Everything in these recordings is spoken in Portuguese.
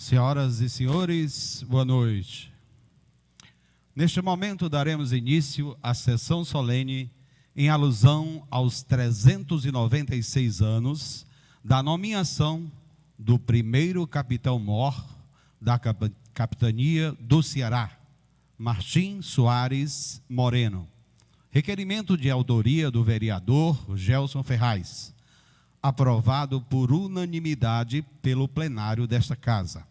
Senhoras e senhores, boa noite. Neste momento daremos início à sessão solene em alusão aos 396 anos da nomeação do primeiro capitão-mor da capitania do Ceará, Martim Soares Moreno. Requerimento de autoria do vereador Gelson Ferraz, aprovado por unanimidade pelo plenário desta casa.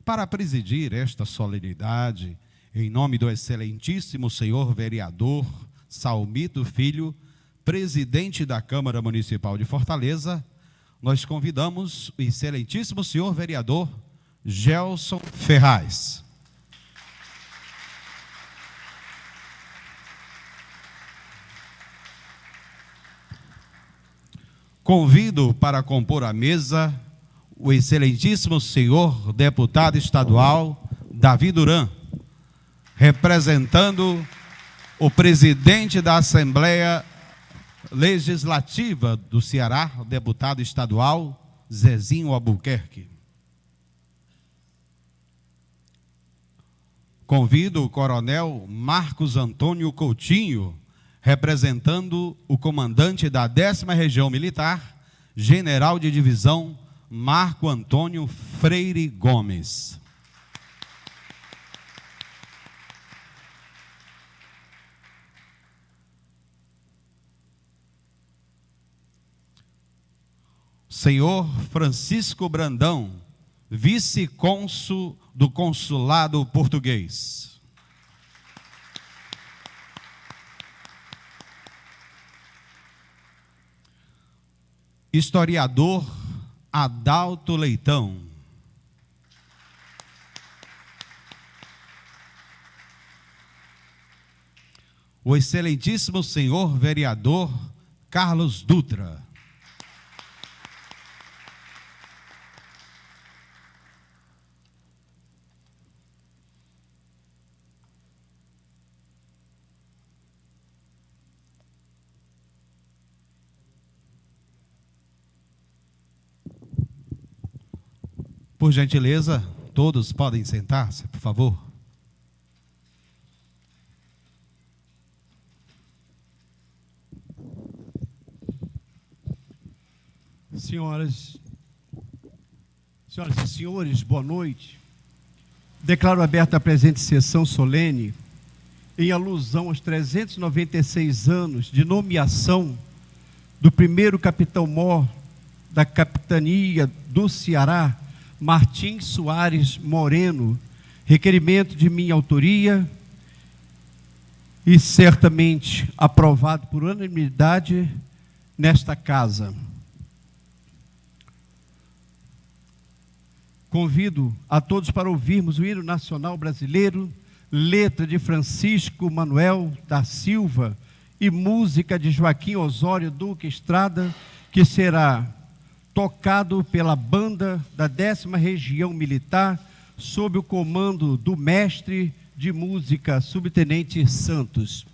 Para presidir esta solenidade, em nome do excelentíssimo senhor vereador Salmito Filho, presidente da Câmara Municipal de Fortaleza, nós convidamos o excelentíssimo senhor vereador Gelson Ferraz. Convido para compor a mesa o excelentíssimo senhor deputado estadual Davi Duran, representando o presidente da Assembleia Legislativa do Ceará, o deputado estadual Zezinho Albuquerque. Convido o coronel Marcos Antônio Coutinho, representando o comandante da 10ª Região Militar, general de divisão Marco Antônio Freire Gomes. Senhor Francisco Brandão, vice-cônsul do Consulado Português. Historiador Adalto Leitão. O excelentíssimo senhor vereador Carlos Dutra. Por gentileza, todos podem sentar-se, por favor. Senhoras e senhores, boa noite. Declaro aberta a presente sessão solene em alusão aos 396 anos de nomeação do primeiro capitão-mor da capitania do Ceará, Martim Soares Moreno, requerimento de minha autoria e certamente aprovado por unanimidade nesta casa. Convido a todos para ouvirmos o hino nacional brasileiro, letra de Francisco Manuel da Silva e música de Joaquim Osório Duque Estrada, que será tocado pela banda da 10ª Região Militar, sob o comando do mestre de música, subtenente Santos.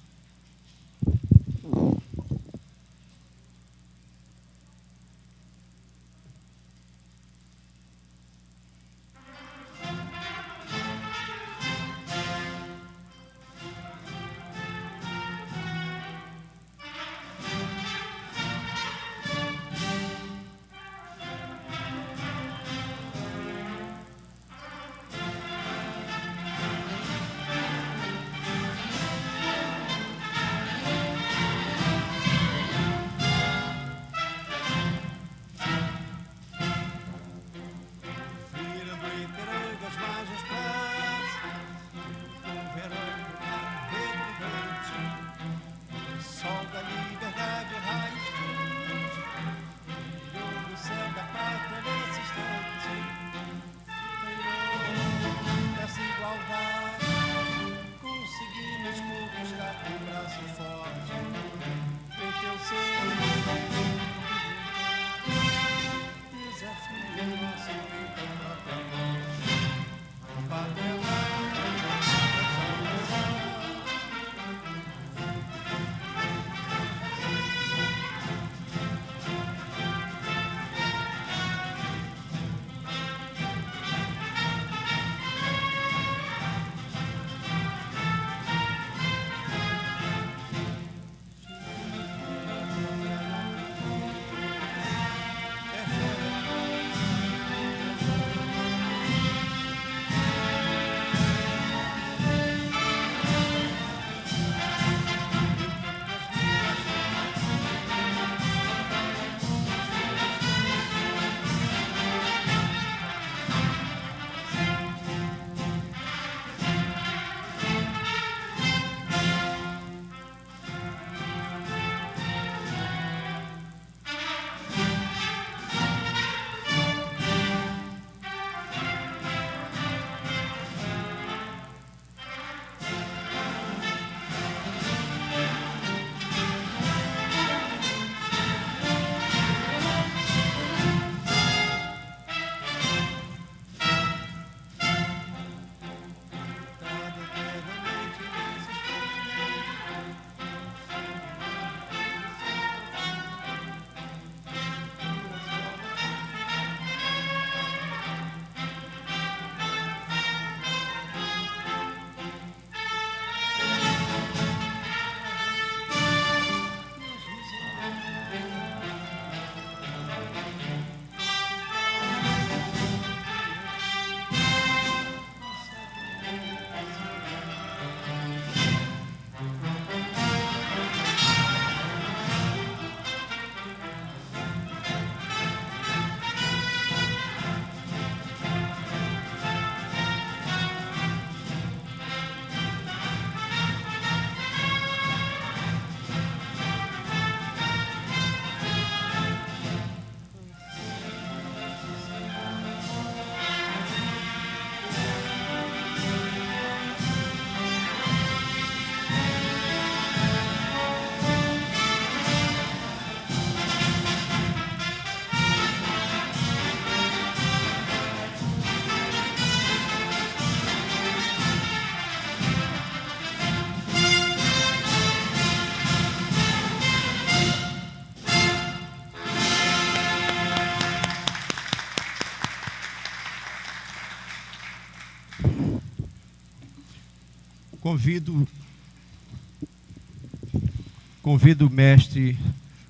Convido o mestre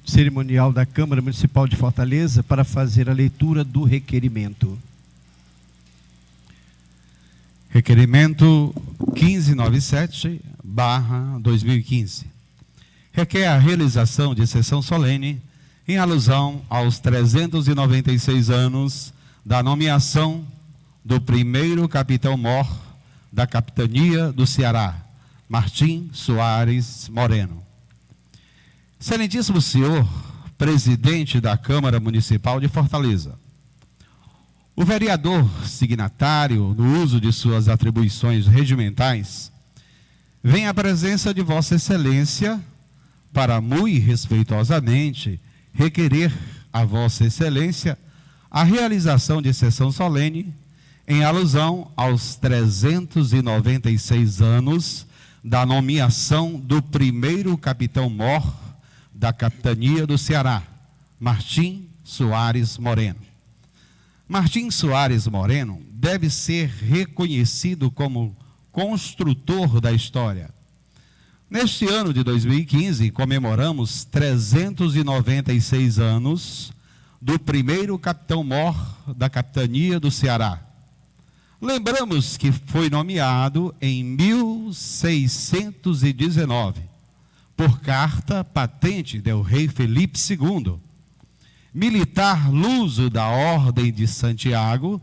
cerimonial da Câmara Municipal de Fortaleza para fazer a leitura do requerimento. Requerimento 1597/2015. Requer a realização de sessão solene em alusão aos 396 anos da nomeação do primeiro capitão-mor da Capitania do Ceará, Martim Soares Moreno. Excelentíssimo senhor presidente da Câmara Municipal de Fortaleza, o vereador signatário, no uso de suas atribuições regimentais, vem à presença de Vossa Excelência para, muito respeitosamente, requerer a Vossa Excelência a realização de sessão solene em alusão aos 396 anos da nomeação do primeiro capitão-mor da Capitania do Ceará, Martim Soares Moreno. Martim Soares Moreno deve ser reconhecido como construtor da história. Neste ano de 2015, comemoramos 396 anos do primeiro capitão-mor da Capitania do Ceará. Lembramos que foi nomeado em 1619, por carta patente del rei Felipe II, militar luso da Ordem de Santiago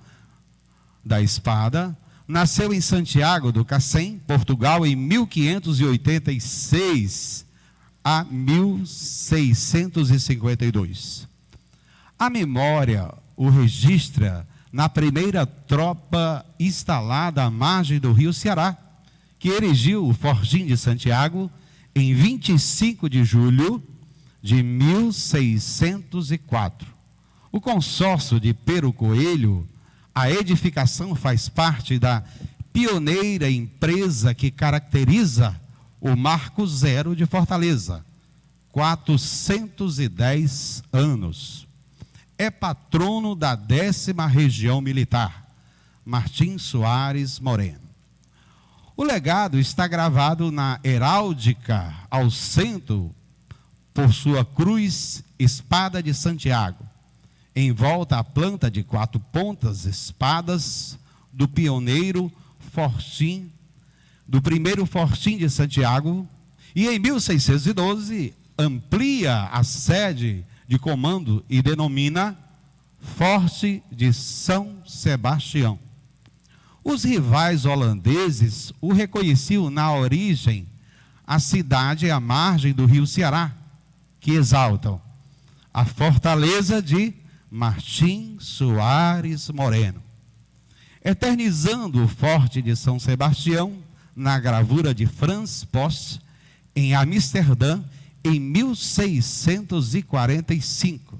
da Espada. Nasceu em Santiago do Cacém, Portugal, em 1586 a 1652. A memória o registra na primeira tropa instalada à margem do rio Ceará, que erigiu o Fortim de Santiago em 25 de julho de 1604. O consórcio de Pero Coelho, a edificação faz parte da pioneira empresa que caracteriza o Marco Zero de Fortaleza, 410 anos. É patrono da 10ª Região Militar, Martim Soares Moreno. O legado está gravado na heráldica ao centro por sua cruz, espada de Santiago, em volta à planta de 4 pontas, espadas do pioneiro Fortim, do primeiro Fortim de Santiago, e em 1612 amplia a sede de comando e denomina Forte de São Sebastião. Os rivais holandeses o reconheciam na origem a cidade à margem do rio Ceará, que exaltam a fortaleza de Martim Soares Moreno, eternizando o Forte de São Sebastião na gravura de Frans Post em Amsterdã em 1645.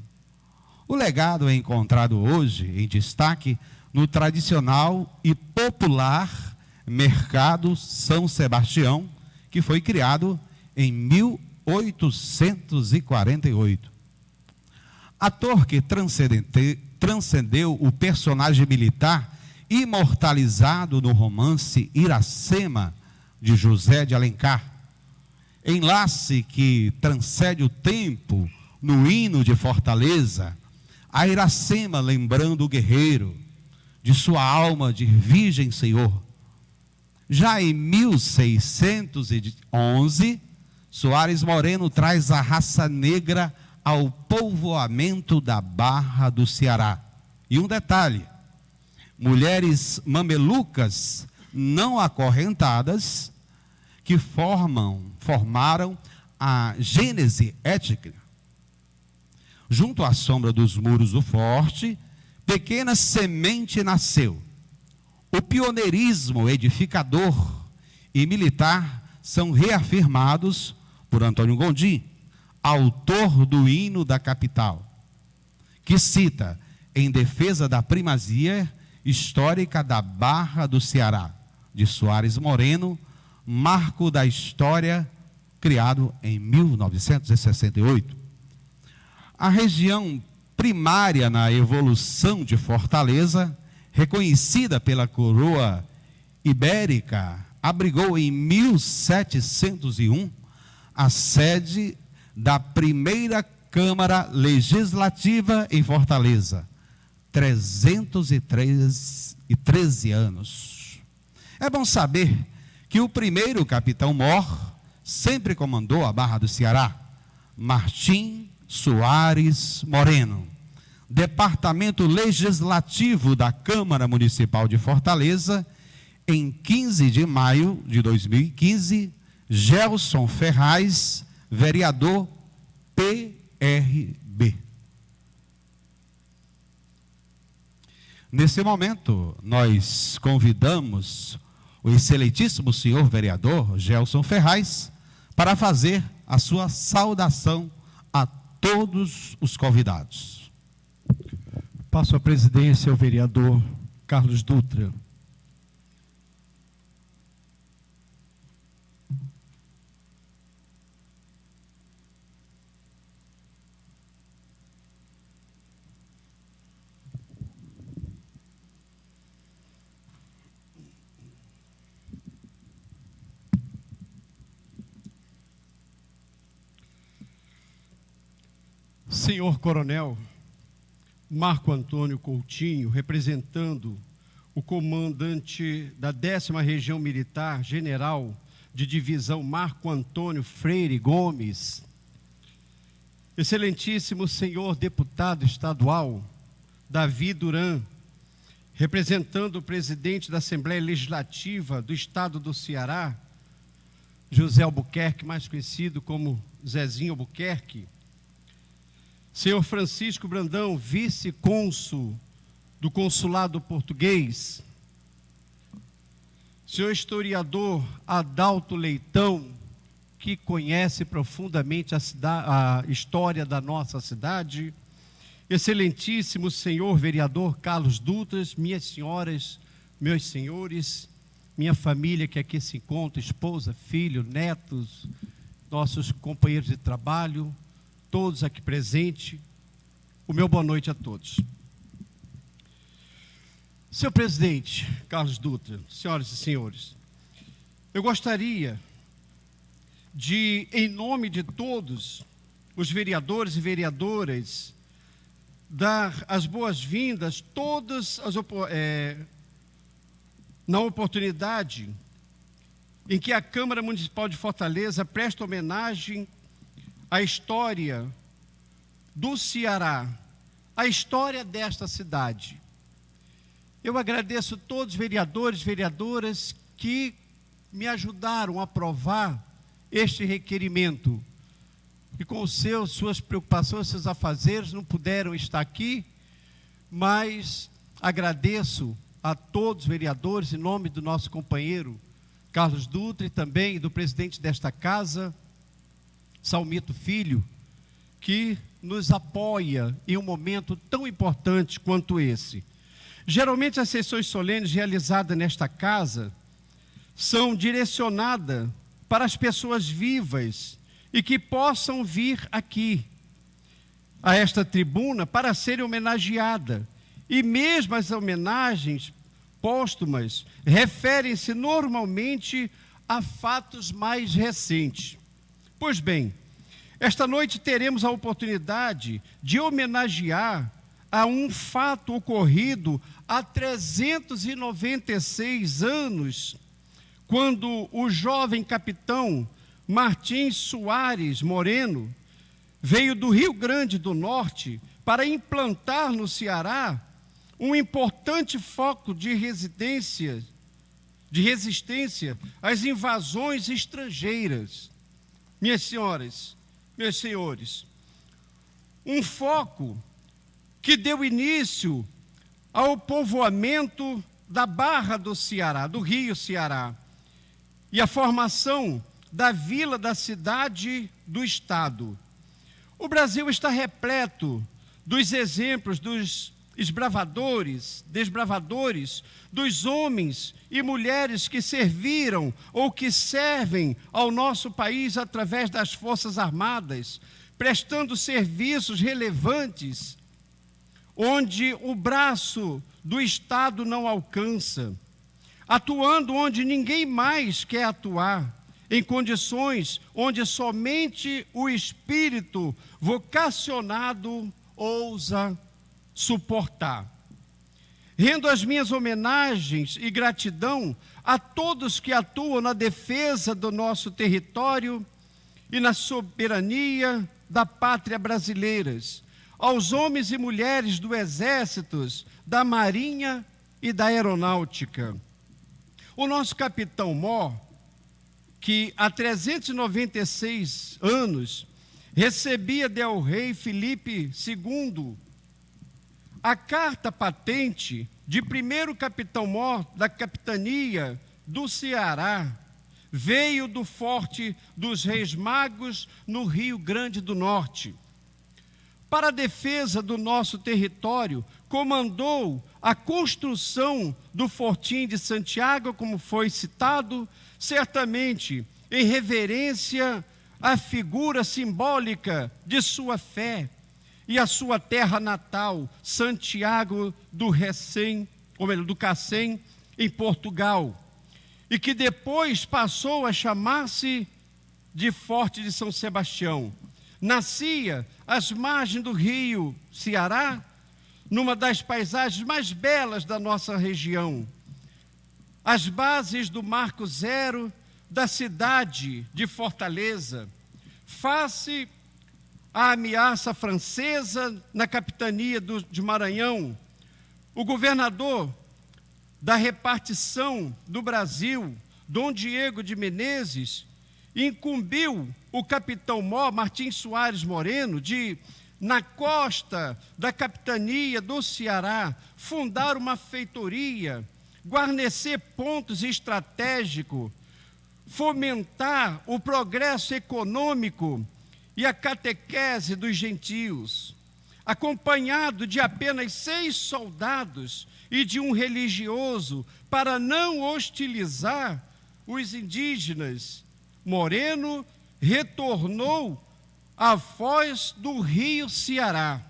O legado é encontrado hoje em destaque no tradicional e popular Mercado São Sebastião, que foi criado em 1848. Ator que transcendeu o personagem militar imortalizado no romance Iracema, de José de Alencar. Enlace que transcende o tempo no hino de Fortaleza, a Iracema lembrando o guerreiro, de sua alma de virgem Senhor. Já em 1611, Soares Moreno traz a raça negra ao povoamento da Barra do Ceará. E um detalhe: mulheres mamelucas não acorrentadas que formaram a gênese étnica. Junto à sombra dos muros do forte, pequena semente nasceu. O pioneirismo edificador e militar são reafirmados por Antônio Gondim, autor do hino da capital, que cita, em defesa da primazia histórica da Barra do Ceará, de Soares Moreno, marco da história criado em 1968. A região primária na evolução de Fortaleza, reconhecida pela coroa ibérica abrigou em 1701 a sede da primeira Câmara Legislativa em Fortaleza, 313 anos. É bom saber que o primeiro capitão-mor sempre comandou a Barra do Ceará, Martim Soares Moreno. Departamento Legislativo da Câmara Municipal de Fortaleza, em 15 de maio de 2015, Gelson Ferraz, vereador PRB. Nesse momento, nós convidamos o excelentíssimo senhor vereador Gelson Ferraz para fazer a sua saudação a todos os convidados. Passo a presidência ao vereador Carlos Dutra. Senhor Coronel Marco Antônio Coutinho, representando o comandante da 10ª Região Militar, General de Divisão Marco Antônio Freire Gomes, excelentíssimo senhor deputado estadual Davi Duran, representando o presidente da Assembleia Legislativa do Estado do Ceará, José Albuquerque, mais conhecido como Zezinho Albuquerque, senhor Francisco Brandão, vice-cônsul do Consulado Português, senhor historiador Adalto Leitão, que conhece profundamente a história da nossa cidade, excelentíssimo senhor vereador Carlos Dutras, minhas senhoras, meus senhores, minha família que aqui se encontra, esposa, filho, netos, nossos companheiros de trabalho, todos aqui presentes, o meu boa noite a todos. Senhor presidente Carlos Dutra, senhoras e senhores, eu gostaria de, em nome de todos os vereadores e vereadoras, dar as boas-vindas, na oportunidade em que a Câmara Municipal de Fortaleza presta homenagem à história do Ceará, a história desta cidade. Eu agradeço a todos os vereadores e vereadoras que me ajudaram a aprovar este requerimento e com suas preocupações, seus afazeres, não puderam estar aqui, mas agradeço a todos os vereadores, em nome do nosso companheiro Carlos Dutra e também do presidente desta casa, Salmito Filho, que nos apoia em um momento tão importante quanto esse. Geralmente as sessões solenes realizadas nesta casa são direcionadas para as pessoas vivas e que possam vir aqui, a esta tribuna, para serem homenageadas. E mesmo as homenagens póstumas referem-se normalmente a fatos mais recentes. Pois bem, esta noite teremos a oportunidade de homenagear a um fato ocorrido há 396 anos, quando o jovem capitão Martim Soares Moreno veio do Rio Grande do Norte para implantar no Ceará um importante foco de resistência às invasões estrangeiras. Minhas senhoras, meus senhores, um foco que deu início ao povoamento da Barra do Ceará, do Rio Ceará, e a formação da vila da cidade do estado. O Brasil está repleto dos exemplos dos desbravadores, dos homens e mulheres que serviram ou que servem ao nosso país através das Forças Armadas, prestando serviços relevantes, onde o braço do Estado não alcança. atuando onde ninguém mais quer atuar, em condições onde somente o espírito vocacionado ousa suportar. Rendo as minhas homenagens e gratidão a todos que atuam na defesa do nosso território e na soberania da pátria brasileira, aos homens e mulheres do Exército, da Marinha e da Aeronáutica. O nosso capitão Mó, que há 396 anos recebia del rei Filipe II a carta patente de primeiro capitão-mor da capitania do Ceará, veio do Forte dos Reis Magos, no Rio Grande do Norte. Para a defesa do nosso território, comandou a construção do Fortim de Santiago, como foi citado, certamente em reverência à figura simbólica de sua fé e a sua terra natal, Santiago do Cacém, em Portugal, e que depois passou a chamar-se de Forte de São Sebastião. Nascia às margens do rio Ceará, numa das paisagens mais belas da nossa região, às bases do Marco Zero da cidade de Fortaleza, face à ameaça francesa na capitania de Maranhão. O governador da repartição do Brasil, Dom Diego de Menezes, incumbiu o capitão-mor Martim Soares Moreno de, na costa da capitania do Ceará, fundar uma feitoria, guarnecer pontos estratégicos, fomentar o progresso econômico e a catequese dos gentios, acompanhado de apenas 6 soldados e de um religioso, para não hostilizar os indígenas. Moreno retornou à foz do rio Ceará,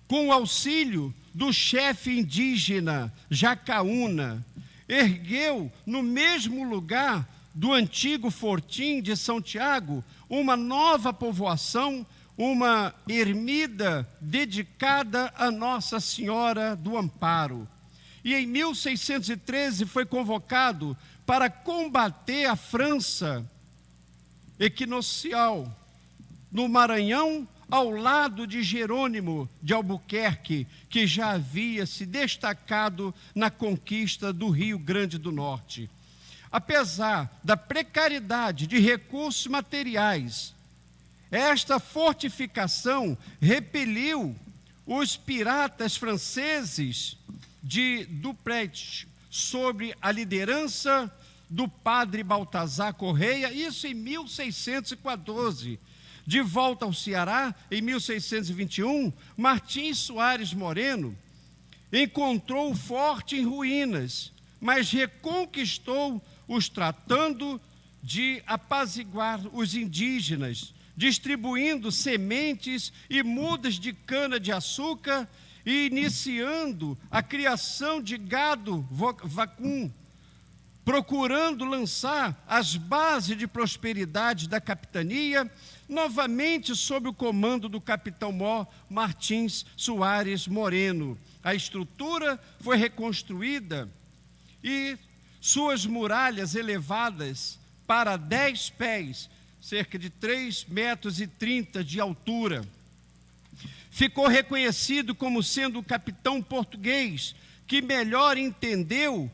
com o auxílio do chefe indígena Jacaúna, ergueu no mesmo lugar do antigo Fortim de Santiago uma nova povoação, uma ermida dedicada a Nossa Senhora do Amparo. E em 1613 foi convocado para combater a França equinocial no Maranhão, ao lado de Jerônimo de Albuquerque, que já havia se destacado na conquista do Rio Grande do Norte. Apesar da precariedade de recursos materiais, esta fortificação repeliu os piratas franceses de Duprecht, sob a liderança do padre Baltazar Correia, isso em 1614. De volta ao Ceará, em 1621, Martim Soares Moreno encontrou o forte em ruínas, mas reconquistou os tratando de apaziguar os indígenas, distribuindo sementes e mudas de cana-de-açúcar e iniciando a criação de gado vacum, procurando lançar as bases de prosperidade da capitania, novamente sob o comando do capitão-mor Martins Soares Moreno. A estrutura foi reconstruída e suas muralhas elevadas para 10 pés, cerca de 3,30 metros de altura. Ficou reconhecido como sendo o capitão português que melhor entendeu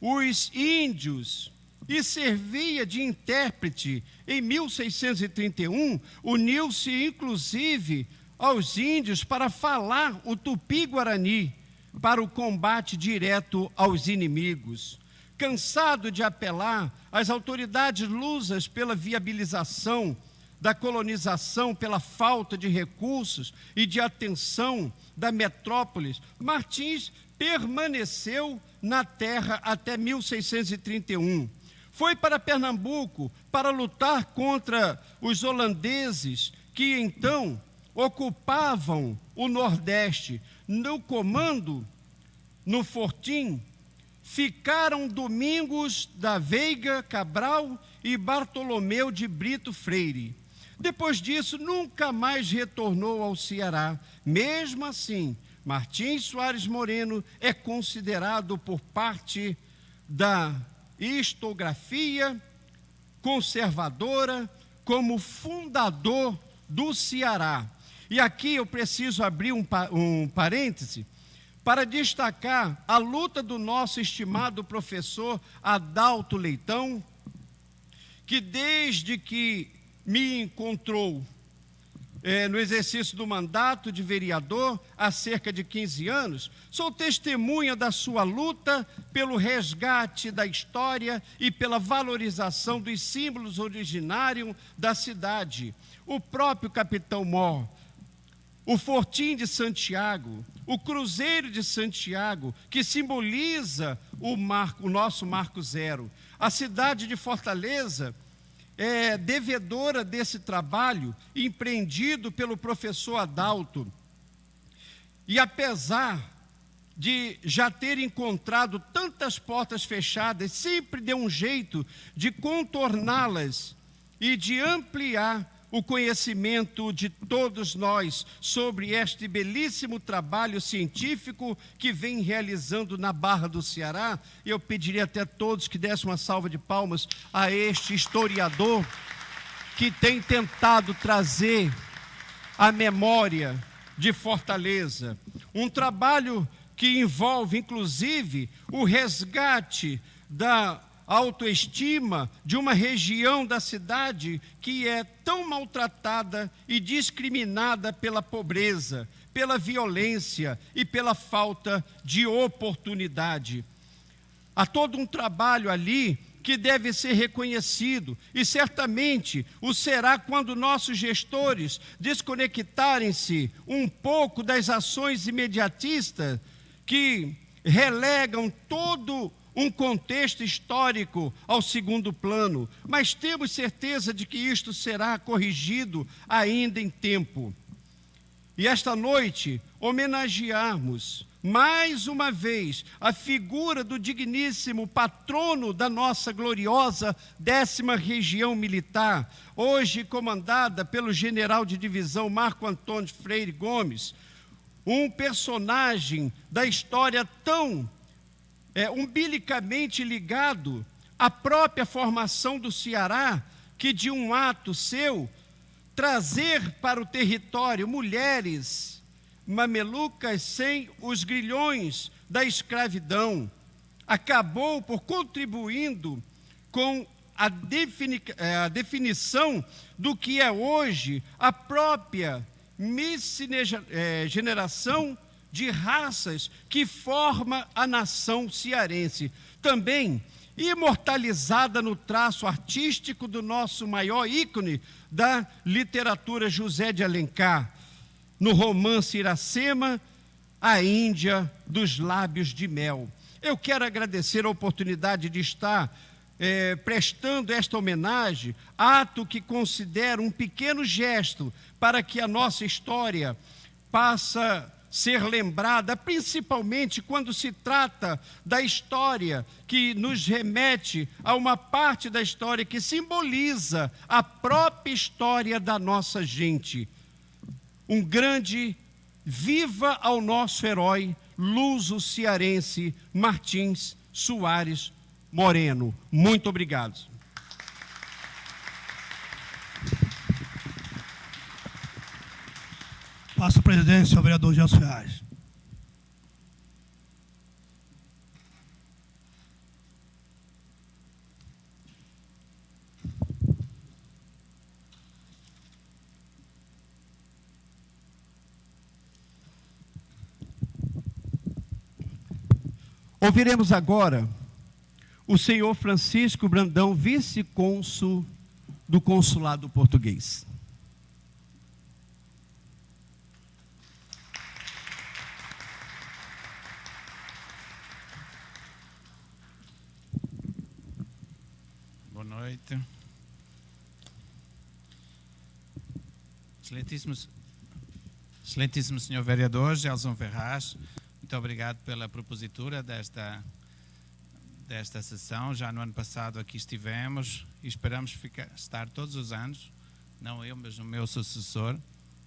os índios e servia de intérprete. Em 1631, uniu-se inclusive aos índios para falar o tupi-guarani para o combate direto aos inimigos. Cansado de apelar às autoridades lusas pela viabilização da colonização, pela falta de recursos e de atenção da metrópole, Martins permaneceu na terra até 1631. Foi para Pernambuco para lutar contra os holandeses que então ocupavam o Nordeste. No comando, no Fortim, ficaram Domingos da Veiga Cabral e Bartolomeu de Brito Freire. Depois disso, nunca mais retornou ao Ceará. Mesmo assim, Martins Soares Moreno é considerado por parte da historiografia conservadora como fundador do Ceará. E aqui eu preciso abrir um parêntese para destacar a luta do nosso estimado professor Adalto Leitão, que desde que me encontrou no exercício do mandato de vereador há cerca de 15 anos, sou testemunha da sua luta pelo resgate da história e pela valorização dos símbolos originários da cidade. O próprio Capitão Mor, o Fortim de Santiago, o Cruzeiro de Santiago, que simboliza o nosso Marco Zero. A cidade de Fortaleza é devedora desse trabalho empreendido pelo professor Adalto. E apesar de já ter encontrado tantas portas fechadas, sempre deu um jeito de contorná-las e de ampliar o conhecimento de todos nós sobre este belíssimo trabalho científico que vem realizando na Barra do Ceará. Eu pediria até a todos que dessem uma salva de palmas a este historiador que tem tentado trazer a memória de Fortaleza. Um trabalho que envolve, inclusive, o resgate da autoestima de uma região da cidade que é tão maltratada e discriminada pela pobreza, pela violência e pela falta de oportunidade. Há todo um trabalho ali que deve ser reconhecido, e certamente o será quando nossos gestores desconectarem-se um pouco das ações imediatistas que relegam todo um contexto histórico ao segundo plano, mas temos certeza de que isto será corrigido ainda em tempo. E esta noite, homenagearmos mais uma vez a figura do digníssimo patrono da nossa gloriosa 10ª Região Militar, hoje comandada pelo general de divisão Marco Antônio Freire Gomes, um personagem da história tão umbilicamente ligado à própria formação do Ceará, que de um ato seu, trazer para o território mulheres mamelucas sem os grilhões da escravidão, acabou por contribuindo com a definição do que é hoje a própria miscigenação de raças que forma a nação cearense. Também imortalizada no traço artístico do nosso maior ícone da literatura, José de Alencar, no romance Iracema, a Índia dos lábios de mel. Eu quero agradecer a oportunidade de estar prestando esta homenagem, ato que considero um pequeno gesto para que a nossa história possa ser lembrada, principalmente quando se trata da história que nos remete a uma parte da história que simboliza a própria história da nossa gente. Um grande viva ao nosso herói luso-cearense Martins Soares Moreno. Muito obrigado. Passa a presidência ao vereador Gelson Ferraz. Ouviremos agora o senhor Francisco Brandão, vice-cônsul do Consulado Português. Boa noite. Excelentíssimo senhor vereador Gelson Ferraz, muito obrigado pela propositura desta sessão. Já no ano passado aqui estivemos e esperamos estar todos os anos, não eu, mas o meu sucessor,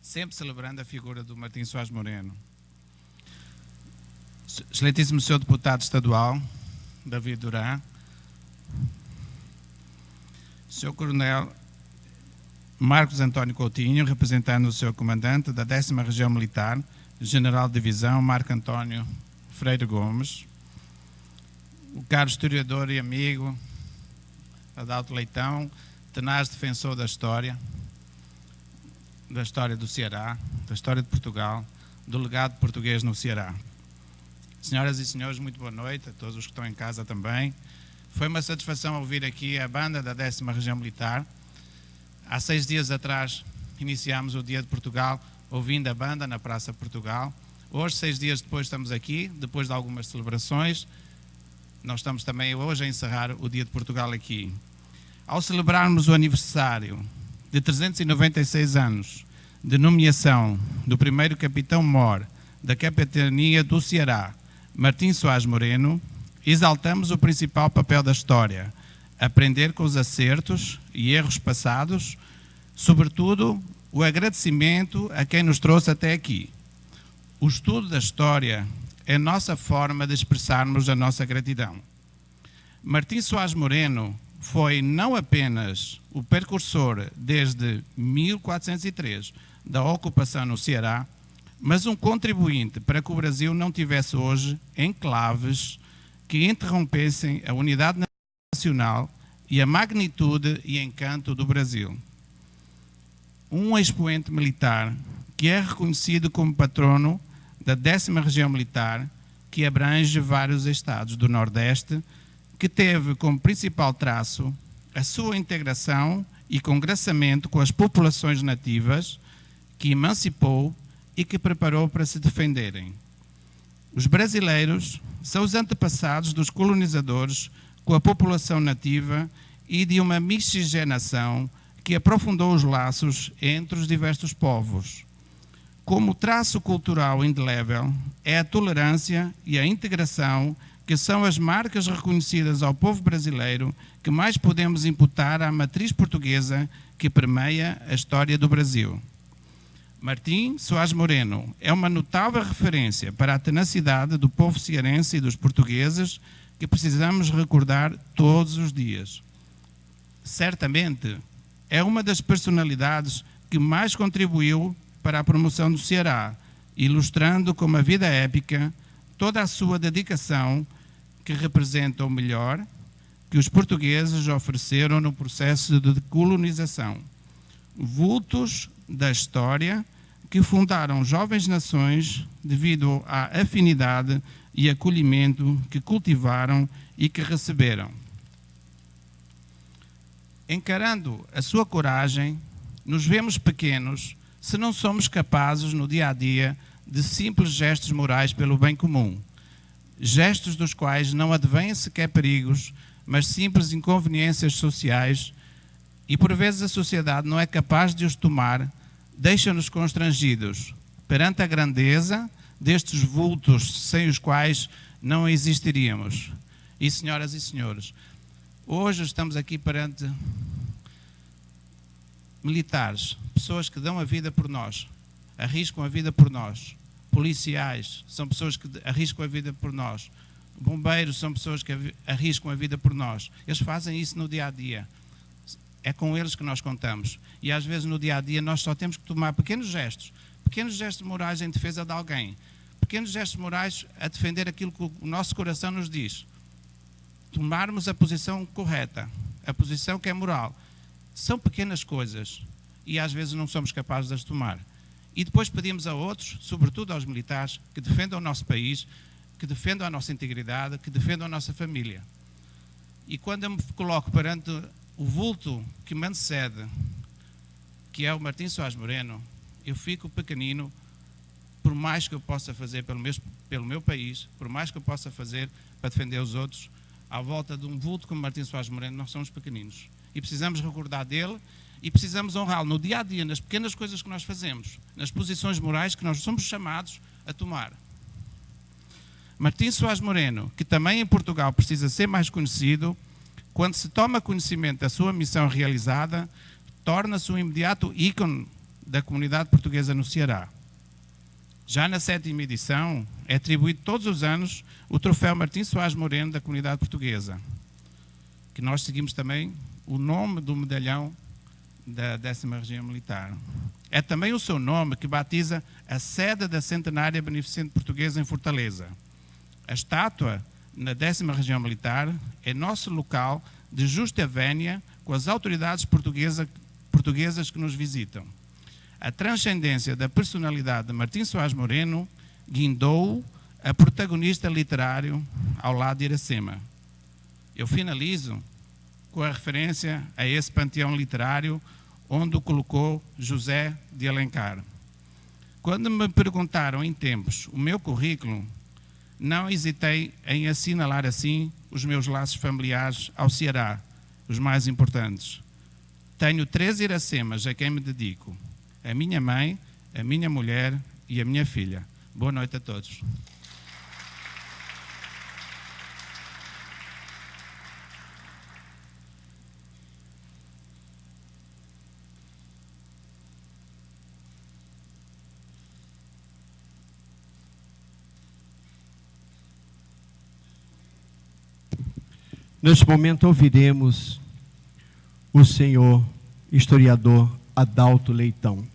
sempre celebrando a figura do Martim Soares Moreno. Excelentíssimo Sr. Deputado Estadual, David Duran, Sr. Coronel Marcos António Coutinho, representando o Sr. Comandante da 10ª Região Militar, General de Divisão Marco António Freire Gomes, o caro historiador e amigo Adalto Leitão, tenaz defensor da história do Ceará, da história de Portugal, do legado português no Ceará. Senhoras e senhores, muito boa noite a todos os que estão em casa também. Foi uma satisfação ouvir aqui a banda da 10ª Região Militar. Há 6 dias atrás iniciámos o Dia de Portugal ouvindo a banda na Praça Portugal. Hoje, 6 dias depois, estamos aqui, depois de algumas celebrações. Nós estamos também hoje a encerrar o Dia de Portugal aqui. Ao celebrarmos o aniversário de 396 anos de nomeação do primeiro capitão-mor da capitania do Ceará, Martim Soares Moreno, exaltamos o principal papel da história, aprender com os acertos e erros passados, sobretudo o agradecimento a quem nos trouxe até aqui. O estudo da história é a nossa forma de expressarmos a nossa gratidão. Martim Soares Moreno foi não apenas o precursor desde 1403 da ocupação no Ceará, mas um contribuinte para que o Brasil não tivesse hoje enclaves que interrompessem a unidade nacional e a magnitude e encanto do Brasil. Um expoente militar que é reconhecido como patrono da 10ª Região Militar, que abrange vários estados do Nordeste, que teve como principal traço a sua integração e congraçamento com as populações nativas, que emancipou e que preparou para se defenderem. Os brasileiros são os antepassados dos colonizadores com a população nativa e de uma miscigenação que aprofundou os laços entre os diversos povos. Como traço cultural indelével, é a tolerância e a integração que são as marcas reconhecidas ao povo brasileiro que mais podemos imputar à matriz portuguesa que permeia a história do Brasil. Martim Soares Moreno é uma notável referência para a tenacidade do povo cearense e dos portugueses que precisamos recordar todos os dias. Certamente, é uma das personalidades que mais contribuiu para a promoção do Ceará, ilustrando com uma vida épica toda a sua dedicação que representa o melhor que os portugueses ofereceram no processo de colonização. Vultos da história que fundaram jovens nações devido à afinidade e acolhimento que cultivaram e que receberam. Encarando a sua coragem, nos vemos pequenos se não somos capazes no dia a dia de simples gestos morais pelo bem comum, gestos dos quais não advêm sequer perigos, mas simples inconveniências sociais, e por vezes a sociedade não é capaz de os tomar, deixa-nos constrangidos perante a grandeza destes vultos sem os quais não existiríamos. E, senhoras e senhores, hoje estamos aqui perante militares, pessoas que dão a vida por nós, arriscam a vida por nós. Policiais são pessoas que arriscam a vida por nós. Bombeiros são pessoas que arriscam a vida por nós. Eles fazem isso no dia a dia. É com eles que nós contamos. E às vezes no dia a dia nós só temos que tomar pequenos gestos morais em defesa de alguém, pequenos gestos morais a defender aquilo que o nosso coração nos diz. Tomarmos a posição correta, a posição que é moral. São pequenas coisas e às vezes não somos capazes de as tomar. E depois pedimos a outros, sobretudo aos militares, que defendam o nosso país, que defendam a nossa integridade, que defendam a nossa família. E quando eu me coloco perante o vulto que me antecede, que é o Martim Soares Moreno, eu fico pequenino, por mais que eu possa fazer pelo meu país, por mais que eu possa fazer para defender os outros, à volta de um vulto como Martim Soares Moreno, nós somos pequeninos. E precisamos recordar dele e precisamos honrá-lo no dia a dia, nas pequenas coisas que nós fazemos, nas posições morais que nós somos chamados a tomar. Martim Soares Moreno, que também em Portugal precisa ser mais conhecido, quando se toma conhecimento da sua missão realizada, torna-se um imediato ícone da comunidade portuguesa no Ceará. Já na 7ª edição, é atribuído todos os anos o troféu Martim Soares Moreno da comunidade portuguesa, que nós seguimos também o nome do medalhão da 10ª Região Militar. É também o seu nome que batiza a sede da Centenária Beneficente Portuguesa em Fortaleza. A estátua na 10ª Região Militar é nosso local de justa vénia com as autoridades portuguesas que nos visitam. A transcendência da personalidade de Martim Soares Moreno guindou a protagonista literário ao lado de Iracema. Eu finalizo com a referência a esse panteão literário onde o colocou José de Alencar. Quando me perguntaram em tempos o meu currículo, não hesitei em assinalar assim os meus laços familiares ao Ceará, os mais importantes. Tenho 3 Iracemas a quem me dedico: a minha mãe, a minha mulher e a minha filha. Boa noite a todos. Neste momento ouviremos o senhor historiador Adalto Leitão.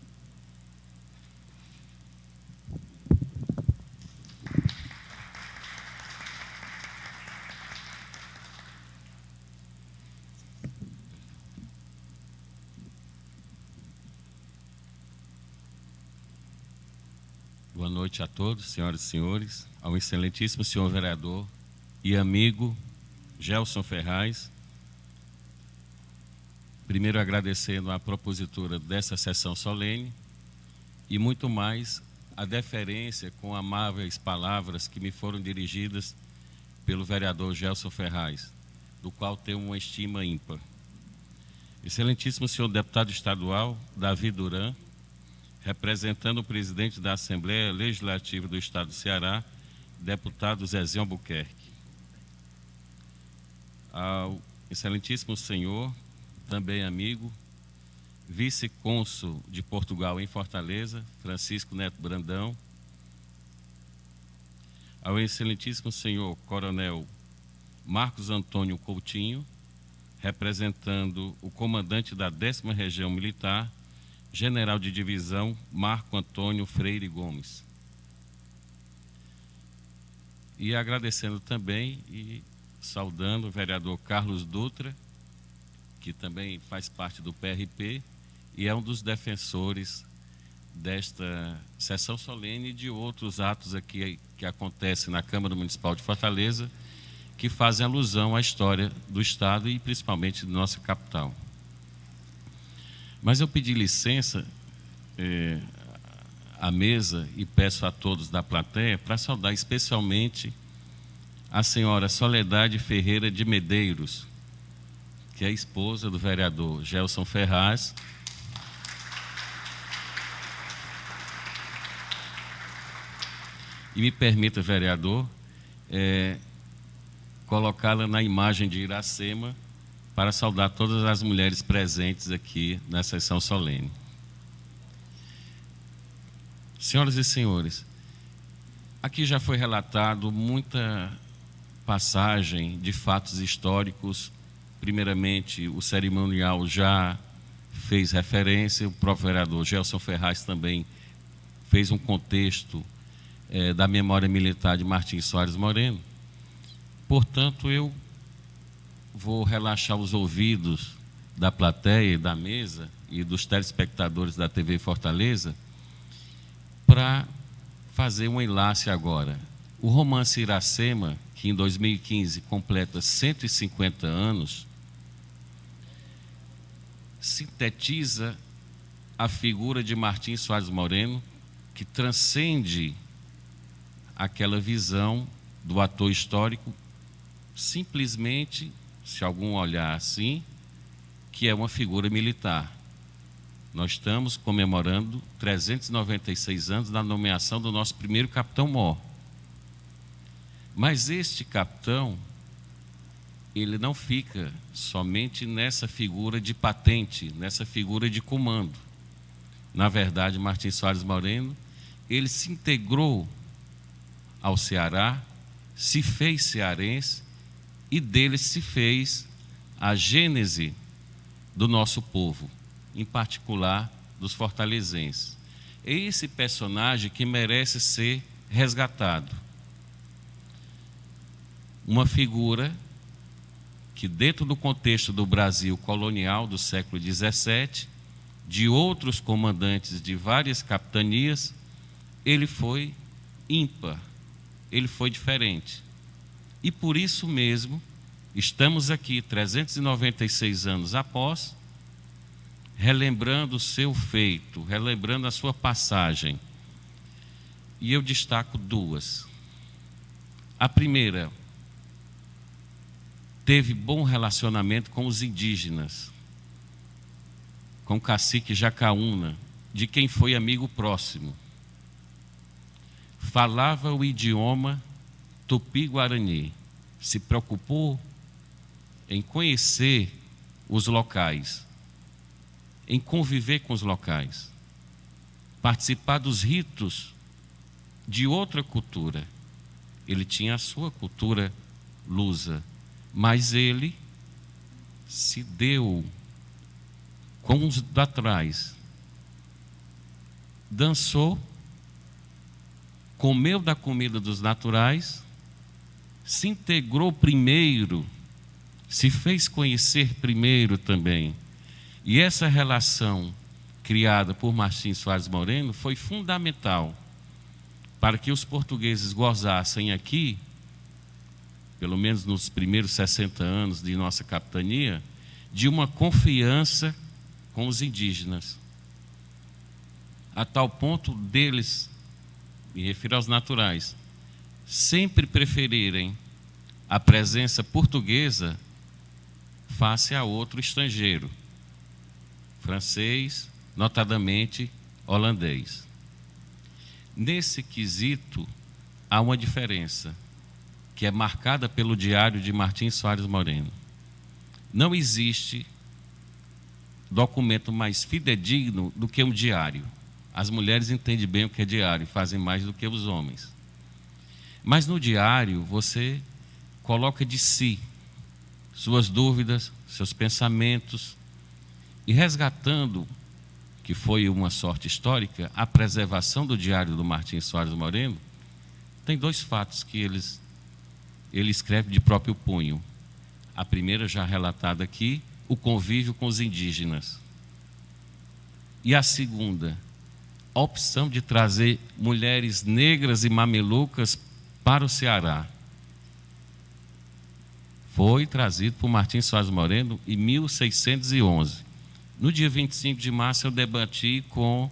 Boa noite a todos, senhoras e senhores, ao excelentíssimo senhor vereador e amigo Gelson Ferraz. Primeiro agradecendo a propositura dessa sessão solene e muito mais a deferência com amáveis palavras que me foram dirigidas pelo vereador Gelson Ferraz, do qual tenho uma estima ímpar. Excelentíssimo senhor deputado estadual Davi Duran, representando o presidente da Assembleia Legislativa do Estado do Ceará, deputado Zezinho Albuquerque. Ao excelentíssimo senhor, também amigo, vice-cônsul de Portugal em Fortaleza, Francisco Neto Brandão. Ao excelentíssimo senhor coronel Marcos Antônio Coutinho, representando o comandante da 10ª Região Militar, general de divisão Marco Antônio Freire Gomes. E agradecendo também e saudando o vereador Carlos Dutra, que também faz parte do PRP e é um dos defensores desta sessão solene e de outros atos aqui que acontecem na Câmara Municipal de Fortaleza, que fazem alusão à história do Estado e principalmente de nossa capital. Mas eu pedi licença à mesa e peço a todos da plateia para saudar especialmente a senhora Soledade Ferreira de Medeiros, que é a esposa do vereador Gelson Ferraz. E me permita, vereador, colocá-la na imagem de Iracema para saudar todas as mulheres presentes aqui na sessão solene. Senhoras e senhores, aqui já foi relatado muita passagem de fatos históricos. Primeiramente, o cerimonial já fez referência, o próprio vereador Gelson Ferraz também fez um contexto da memória militar de Martim Soares Moreno. Portanto, eu vou relaxar os ouvidos da plateia, da mesa e dos telespectadores da TV Fortaleza para fazer um enlace agora. O romance Iracema, que em 2015 completa 150 anos, sintetiza a figura de Martim Soares Moreno, que transcende aquela visão do ator histórico, simplesmente, se algum olhar assim, que é uma figura militar. Nós estamos comemorando 396 anos da nomeação do nosso primeiro capitão-mor. Mas este capitão, ele não fica somente nessa figura de patente, nessa figura de comando. Na verdade, Martins Soares Moreno, ele se integrou ao Ceará, se fez cearense e dele se fez a gênese do nosso povo, em particular dos fortalezenses. É esse personagem que merece ser resgatado. Uma figura que, dentro do contexto do Brasil colonial do século XVII, de outros comandantes de várias capitanias, ele foi ímpar, ele foi diferente. E por isso mesmo, estamos aqui, 396 anos após, relembrando o seu feito, relembrando a sua passagem. E eu destaco duas. A primeira, teve bom relacionamento com os indígenas, com o cacique Jacaúna, de quem foi amigo próximo. Falava o idioma tupi-guarani, se preocupou em conhecer os locais, em conviver com os locais, participar dos ritos de outra cultura. Ele tinha a sua cultura lusa, mas ele se deu com os da trás, dançou, comeu da comida dos naturais, se integrou primeiro, se fez conhecer primeiro também. E essa relação criada por Martins Soares Moreno foi fundamental para que os portugueses gozassem aqui, pelo menos nos primeiros 60 anos de nossa capitania, de uma confiança com os indígenas, a tal ponto deles, me refiro aos naturais, sempre preferirem a presença portuguesa face a outro estrangeiro, francês, notadamente holandês. Nesse quesito, há uma diferença, que é marcada pelo diário de Martins Soares Moreno. Não existe documento mais fidedigno do que um diário. As mulheres entendem bem o que é diário, fazem mais do que os homens. Mas no diário, você coloca de si, suas dúvidas, seus pensamentos, e resgatando, que foi uma sorte histórica, a preservação do diário do Martins Soares Moreno, tem dois fatos que ele escreve de próprio punho. A primeira, já relatada aqui, o convívio com os indígenas. E a segunda, a opção de trazer mulheres negras e mamelucas para o Ceará. Foi trazido por Martins Soares Moreno em 1611. No dia 25 de março, eu debati com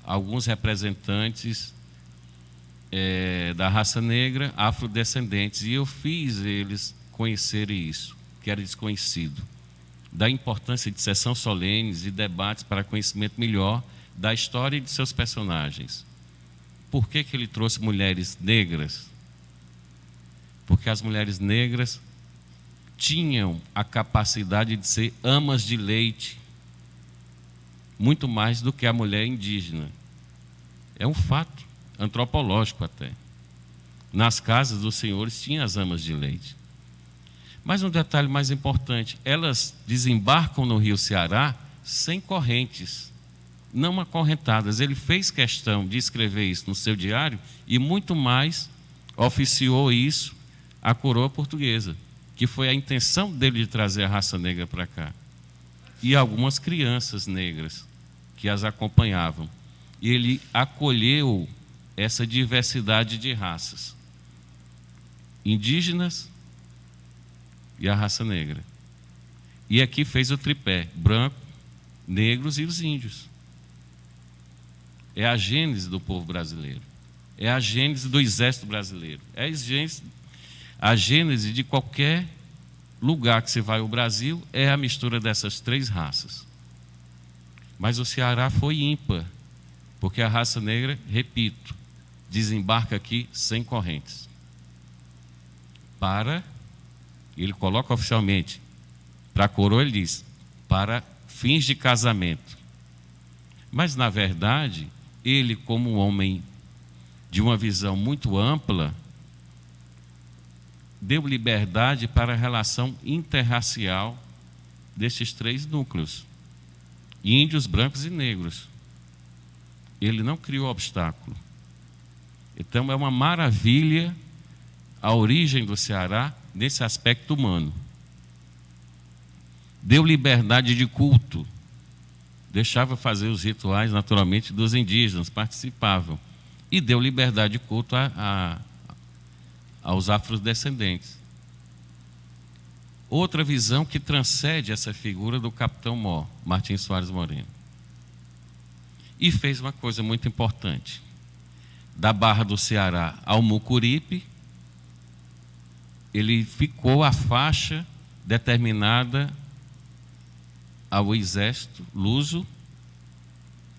alguns representantes da raça negra, afrodescendentes, e eu fiz eles conhecerem isso, que era desconhecido, da importância de sessões solenes e debates para conhecimento melhor da história e de seus personagens. Por que ele trouxe mulheres negras? Porque as mulheres negras tinham a capacidade de ser amas de leite, muito mais do que a mulher indígena. É um fato antropológico até. Nas casas dos senhores tinha as amas de leite. Mas um detalhe mais importante, elas desembarcam no rio Ceará sem correntes, não acorrentadas. Ele fez questão de escrever isso no seu diário e muito mais oficiou isso à coroa portuguesa, que foi a intenção dele de trazer a raça negra para cá. E algumas crianças negras que as acompanhavam. E ele acolheu essa diversidade de raças, indígenas e a raça negra. E aqui fez o tripé, branco, negros e os índios. É a gênese do povo brasileiro. É a gênese do exército brasileiro. É a gênese de qualquer lugar que você vai ao Brasil, é a mistura dessas três raças. Mas o Ceará foi ímpar, porque a raça negra, repito, desembarca aqui sem correntes. ele coloca oficialmente, para a coroa ele diz, para fins de casamento. Mas, na verdade, ele, como um homem de uma visão muito ampla, deu liberdade para a relação interracial destes 3 núcleos, índios, brancos e negros. Ele não criou obstáculo. Então, é uma maravilha a origem do Ceará nesse aspecto humano. Deu liberdade de culto, deixava fazer os rituais, naturalmente, dos indígenas, participavam. E deu liberdade de culto aos afrodescendentes. Outra visão que transcende essa figura do Capitão Mó, Martim Soares Moreno. E fez uma coisa muito importante. Da Barra do Ceará ao Mucuripe, ele ficou a faixa determinada ao exército luso,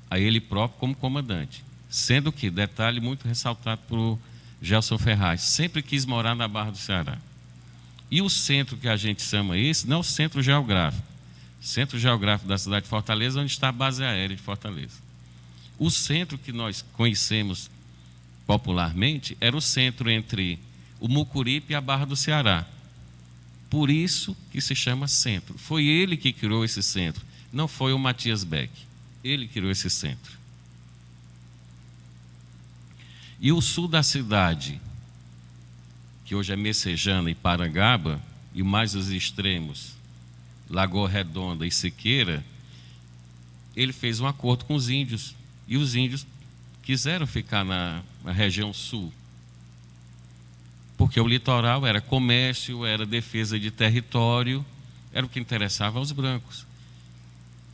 a ele próprio como comandante. Sendo que, detalhe muito ressaltado por Gelson Ferraz, sempre quis morar na Barra do Ceará. E o centro que a gente chama esse, não é o centro geográfico. Centro geográfico da cidade de Fortaleza, onde está a base aérea de Fortaleza. O centro que nós conhecemos popularmente era o centro entre o Mucuripe e a Barra do Ceará. Por isso que se chama centro. Foi ele que criou esse centro, não foi o Matias Beck. Ele criou esse centro. E o sul da cidade, que hoje é Messejana e Parangaba, e mais os extremos, Lagoa Redonda e Siqueira, ele fez um acordo com os índios. E os índios quiseram ficar na região sul, porque o litoral era comércio, era defesa de território, era o que interessava aos brancos.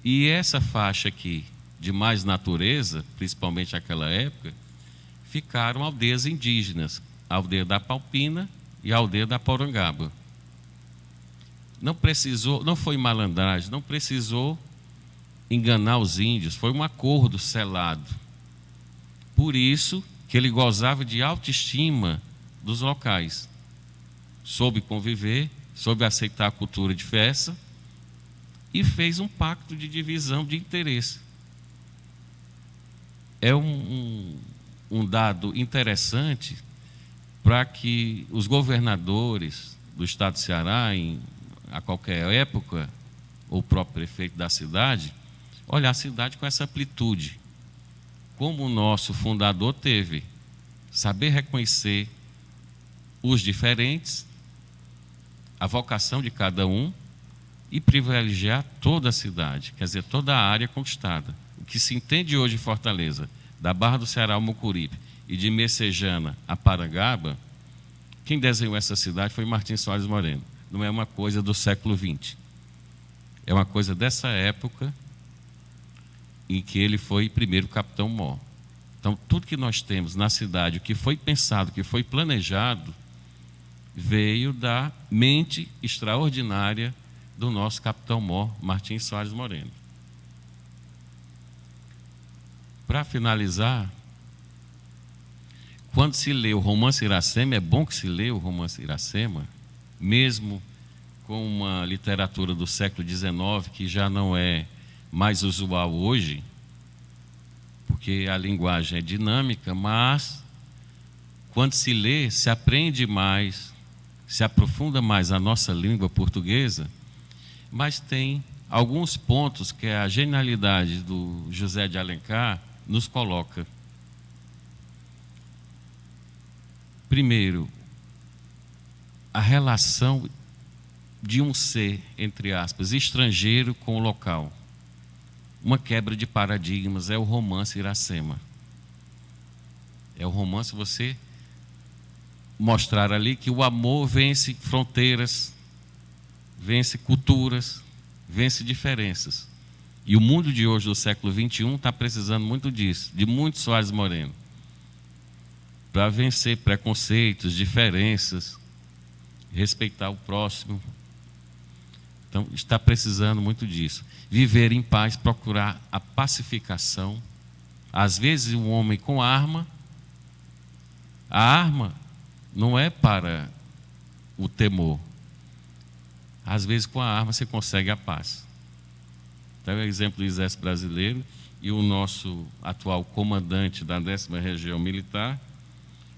E essa faixa aqui, de mais natureza, principalmente naquela época, ficaram aldeias indígenas, a aldeia da Palpina e a aldeia da Porangaba. Não foi malandragem, não precisou enganar os índios, foi um acordo selado. Por isso que ele gozava de autoestima dos locais. Soube conviver, soube aceitar a cultura de festa e fez um pacto de divisão de interesse. É um dado interessante para que os governadores do estado de Ceará, a qualquer época, ou o próprio prefeito da cidade, olhar a cidade com essa amplitude. Como o nosso fundador teve, saber reconhecer os diferentes, a vocação de cada um e privilegiar toda a cidade, quer dizer, toda a área conquistada. O que se entende hoje em Fortaleza, da Barra do Ceará ao Mucuripe e de Messejana a Parangaba, quem desenhou essa cidade foi Martim Soares Moreno. Não é uma coisa do século XX. É uma coisa dessa época em que ele foi primeiro Capitão Mó. Então, tudo que nós temos na cidade, o que foi pensado, o que foi planejado, veio da mente extraordinária do nosso Capitão Mó, Martim Soares Moreno. Para finalizar, quando se lê o romance Iracema, é bom que se lê o romance Iracema, mesmo com uma literatura do século XIX, que já não é mais usual hoje, porque a linguagem é dinâmica, mas quando se lê, se aprende mais, se aprofunda mais a nossa língua portuguesa, mas tem alguns pontos que a genialidade do José de Alencar nos coloca. Primeiro, a relação de um ser, entre aspas, estrangeiro com o local. Uma quebra de paradigmas, é o romance Iracema. É o romance você mostrar ali que o amor vence fronteiras, vence culturas, vence diferenças. E o mundo de hoje, do século XXI, está precisando muito disso, de muito Soares Moreno, para vencer preconceitos, diferenças, respeitar o próximo. Então, está precisando muito disso. Viver em paz, procurar a pacificação. Às vezes, um homem com arma, a arma não é para o temor. Às vezes, com a arma, você consegue a paz. Então, é o exemplo do Exército Brasileiro e o nosso atual comandante da 10ª Região Militar,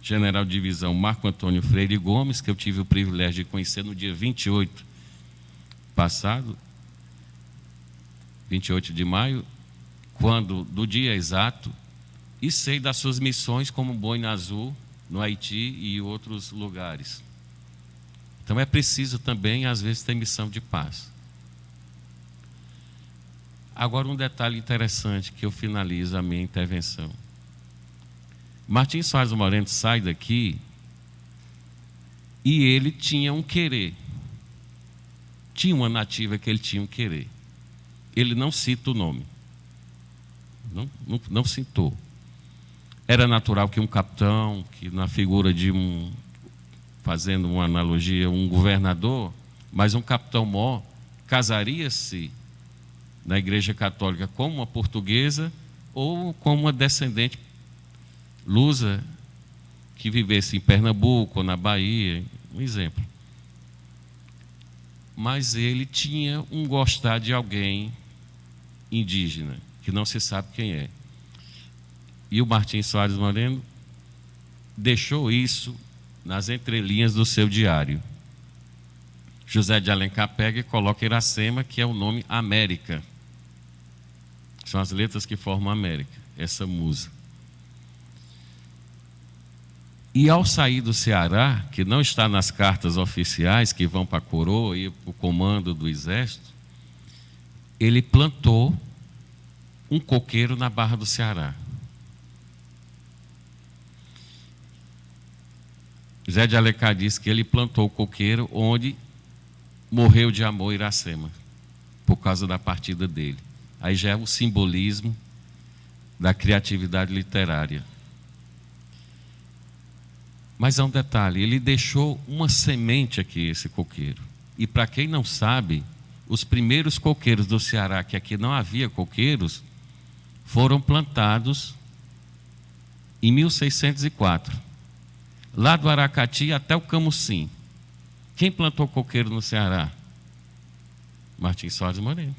General de Divisão Marco Antônio Freire Gomes, que eu tive o privilégio de conhecer no dia 28 passado, 28 de maio, quando, do dia exato, e sei das suas missões como Boina Azul, no Haiti e outros lugares. Então é preciso também, às vezes, ter missão de paz. Agora, um detalhe interessante que eu finalizo a minha intervenção. Martins Soares Moreno sai daqui e ele tinha um querer. Tinha uma nativa que ele tinha um querer. Ele não cita o nome. Não citou. Era natural que um capitão, que na figura de fazendo uma analogia, um governador, mas um capitão-mor casaria-se na Igreja Católica com uma portuguesa ou com uma descendente lusa que vivesse em Pernambuco ou na Bahia, um exemplo. Mas ele tinha um gostar de alguém indígena, que não se sabe quem é. E o Martins Soares Moreno deixou isso nas entrelinhas do seu diário. José de Alencar pega e coloca Iracema, que é o nome América. São as letras que formam América, essa musa. E ao sair do Ceará, que não está nas cartas oficiais que vão para a coroa e para o comando do exército, ele plantou um coqueiro na Barra do Ceará. José de Alencar disse que ele plantou o coqueiro onde morreu de amor Iracema, por causa da partida dele. Aí já é o simbolismo da criatividade literária. Mas há um detalhe, ele deixou uma semente aqui, esse coqueiro. E para quem não sabe, os primeiros coqueiros do Ceará, que aqui não havia coqueiros, foram plantados em 1604. Lá do Aracati até o Camucim. Quem plantou coqueiro no Ceará? Martins Soares Moreno.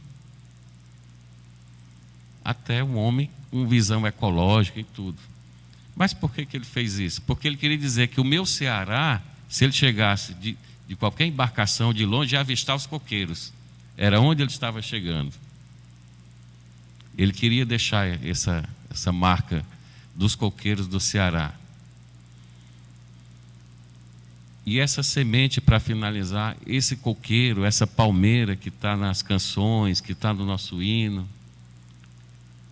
Até um homem com visão ecológica e tudo. Mas por que ele fez isso? Porque ele queria dizer que o meu Ceará, se ele chegasse de qualquer embarcação de longe, ia avistar os coqueiros. Era onde ele estava chegando. Ele queria deixar essa marca dos coqueiros do Ceará. E essa semente, para finalizar, esse coqueiro, essa palmeira que está nas canções, que está no nosso hino,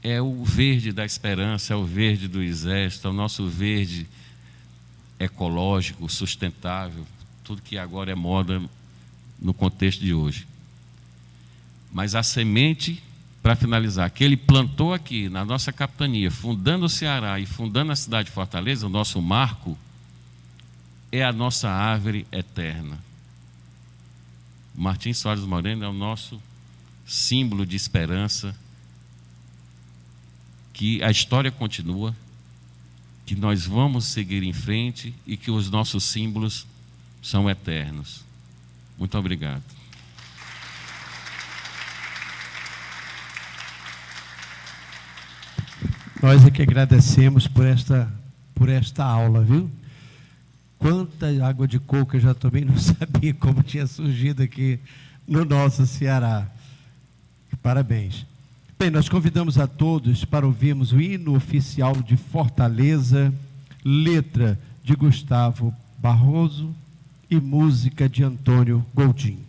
é o verde da esperança, é o verde do exército, é o nosso verde ecológico, sustentável, tudo que agora é moda no contexto de hoje. Mas a semente, para finalizar, que ele plantou aqui na nossa capitania, fundando o Ceará e fundando a cidade de Fortaleza, o nosso marco, é a nossa árvore eterna. Martins Soares Moreno é o nosso símbolo de esperança, que a história continua, que nós vamos seguir em frente e que os nossos símbolos são eternos. Muito obrigado. Nós é que agradecemos por esta aula, viu? Quanta água de coco eu já tomei, não sabia como tinha surgido aqui no nosso Ceará. Parabéns. Bem, nós convidamos a todos para ouvirmos o hino oficial de Fortaleza, letra de Gustavo Barroso e música de Antônio Coutinho.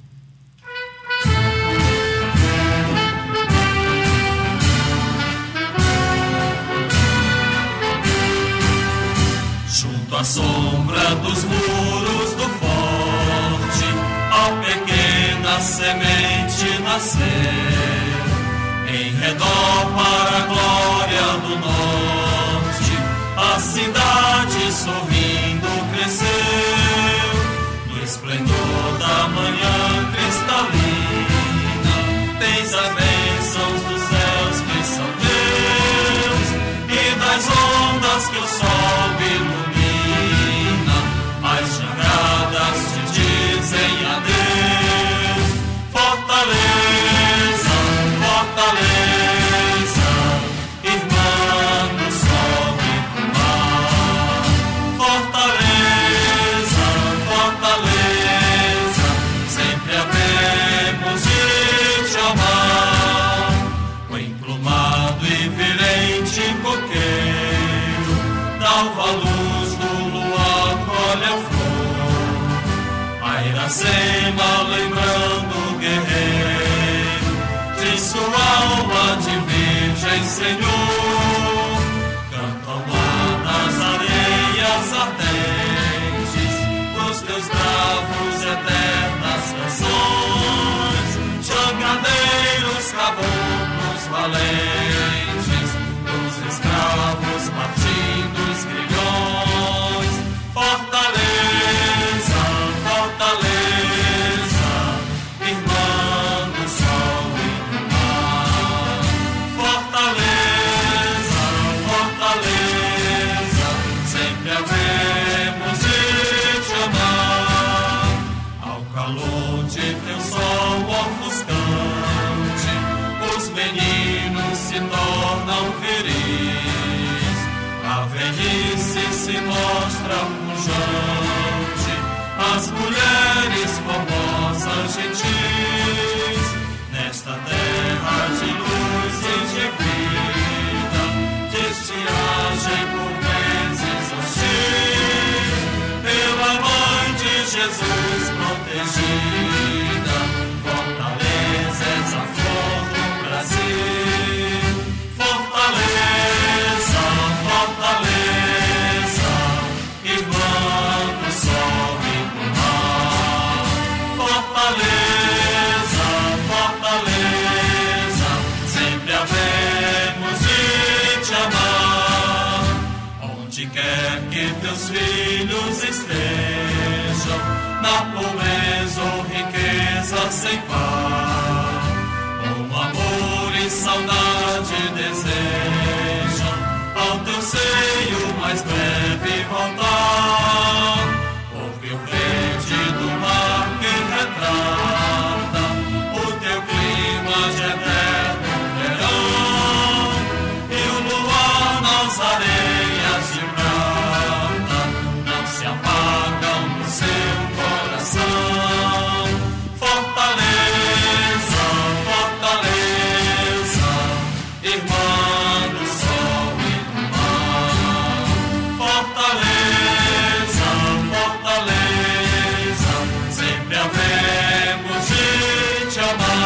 Junto à sombra dos muros do forte, a pequena semente nasceu. Em redor para a glória do norte, a cidade sorrindo cresceu. No esplendor da manhã cristalina, tens as bênçãos dos céus que são teus, e das ondas que o sol ilumina, as jangadas de ti. alva luz do luar colhe a flor. A Iracema lembrando o guerreiro, de sua alma de virgem Senhor, cantam lá nas areias ardentes, dos teus bravos eternas canções, jangadeiros, caboclos valentes, dos escravos partindo os grilhões. Fortaleza, fortaleza, irmã do sol e do mar. Fortaleza, fortaleza, sempre havemos de te amar. Ao calor de teu sol ofuscante, os meninos se tornam viris, a velhice se mostra pujante, as mulheres formosas gentis, nesta terra de luz e de vida, de estiagem por vezes hostis, pela mãe de Jesus protegida. Fortaleza és a flor do Brasil. Fortaleza, fortaleza, irmã do sol e do mar. Fortaleza, fortaleza, sempre havemos de te amar. Onde quer que teus filhos estejam, na pobreza ou riqueza sem par, com amor e saudade desejam ao teu seio mais breve voltar. Ouve o verde do mar que retrata o teu clima de eterno verão, e o luar nas areias de prata não se apagam no seu coração. Fortaleza, fortaleza, irmã do sol e do mar. Fortaleza, fortaleza, sempre havemos de te amar.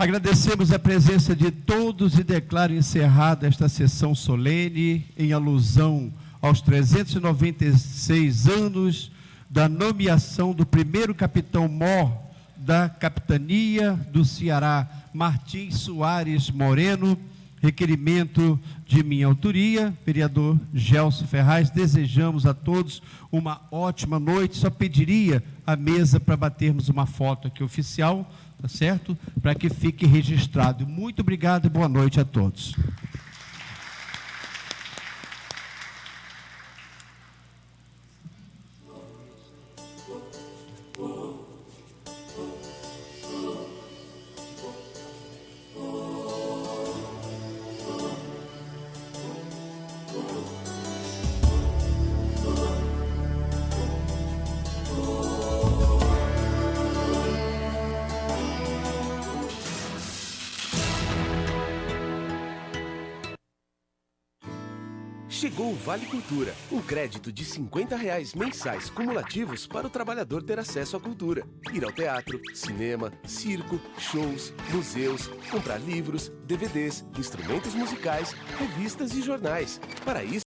Agradecemos a presença de todos e declaro encerrada esta sessão solene em alusão aos 396 anos da nomeação do primeiro capitão-mor da Capitania do Ceará, Martins Soares Moreno. Requerimento de minha autoria, vereador Gelson Ferraz. Desejamos a todos uma ótima noite. Só pediria a mesa para batermos uma foto aqui oficial, tá certo? Para que fique registrado. Muito obrigado e boa noite a todos. Chegou o Vale Cultura, um crédito de R$50 mensais cumulativos para o trabalhador ter acesso à cultura. Ir ao teatro, cinema, circo, shows, museus, comprar livros, DVDs, instrumentos musicais, revistas e jornais. Para isso,